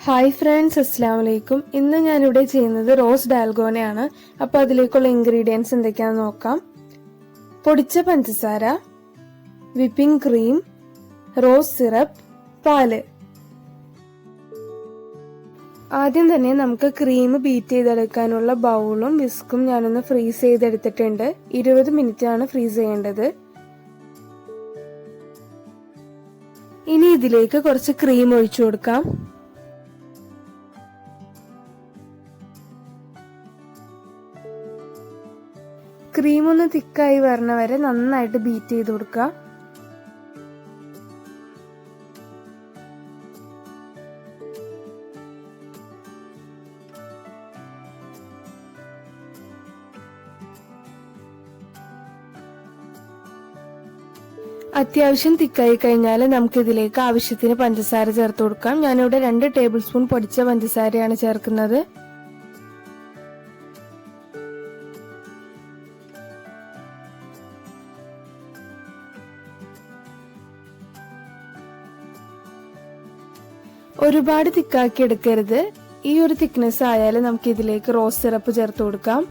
Hi friends, അസ്സലാമു അലൈക്കും. ഇന്ന് ഞാനിവിടെ ചെയ്യുന്നത് റോസ് ഡാൽഗോനയാണ്. അപ്പോൾ അതിലേക്കുള്ള ഇൻഗ്രീഡിയൻസ് എന്തൊക്കെയാണെന്ന് നോക്കാം. പൊടിച്ച പഞ്ചസാര, വിപ്പിംഗ് ക്രീം, റോസ് സിറപ്പ്, പാല്. ആദ്യം തന്നെ നമുക്ക് ക്രീം ബീറ്റ് ചെയ്തെടുക്കാനുള്ള ബൗളും വിസ്കും ഞാനൊന്ന് ഫ്രീസ് ചെയ്തെടുത്തിട്ടുണ്ട്. 20 മിനിറ്റ് ആണ് ഫ്രീസ് ചെയ്യേണ്ടത്. ഇനി ഇതിലേക്ക് കുറച്ച് ക്രീം ഒഴിച്ചു കൊടുക്കാം. ക്രീം ഒന്ന് തിക്കായി വരണ വരെ നന്നായിട്ട് ബീറ്റ് ചെയ്ത് കൊടുക്കുക. അത്യാവശ്യം തിക്കായി കഴിഞ്ഞാൽ നമുക്ക് ഇതിലേക്ക് ആവശ്യത്തിന് പഞ്ചസാര ചേർത്ത് കൊടുക്കാം. ഞാനിവിടെ 2 ടേബിൾ സ്പൂൺ പൊടിച്ച പഞ്ചസാരയാണ് ചേർക്കുന്നത്. ഒരുപാട് തിക്കാക്കി എടുക്കരുത്. ഈ ഒരു തിക്നെസ് ആയാലും നമുക്ക് ഇതിലേക്ക് റോസ് സിറപ്പ് ചേർത്ത് കൊടുക്കാം.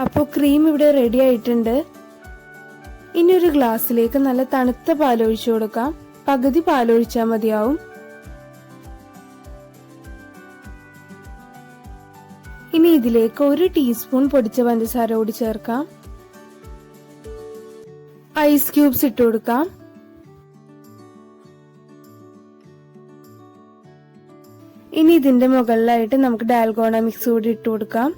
അപ്പോൾ ക്രീം ഇവിടെ റെഡി ആയിട്ടുണ്ട്. ഇനി ഒരു ഗ്ലാസ്സിലേക്ക് നല്ല തണുത്ത പാൽ ഒഴിച്ചു കൊടുക്കാം. പകുതി പാലൊഴിച്ചാൽ മതിയാവും. ഇനി ഇതിലേക്ക് 1 ടീസ്പൂൺ പൊടിച്ച പഞ്ചസാര കൂടി ചേർക്കാം. ഐസ് ക്യൂബ്സ് ഇട്ട് കൊടുക്കാം. ഇനി ഇതിന്റെ മുകളിലായിട്ട് നമുക്ക് ഡാൽഗോണ മിക്സ് കൂടി ഇട്ട് കൊടുക്കാം.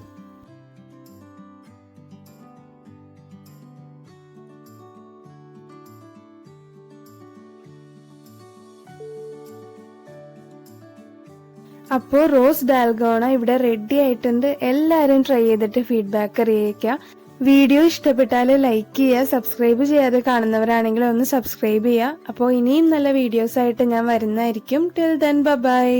അപ്പോൾ റോസ് ഡാൽഗോണ ഇവിടെ റെഡി ആയിട്ടുണ്ട്. എല്ലാവരും ട്രൈ ചെയ്തിട്ട് ഫീഡ്ബാക്ക് അറിയിക്കുക. വീഡിയോ ഇഷ്ടപ്പെട്ടാൽ ലൈക്ക് ചെയ്യുക. സബ്സ്ക്രൈബ് ചെയ്യാതെ കാണുന്നവരാണെങ്കിൽ ഒന്ന് സബ്സ്ക്രൈബ് ചെയ്യുക. അപ്പോൾ ഇനിയും നല്ല വീഡിയോസ് ആയിട്ട് ഞാൻ വരുന്നതായിരിക്കും. Till then bye.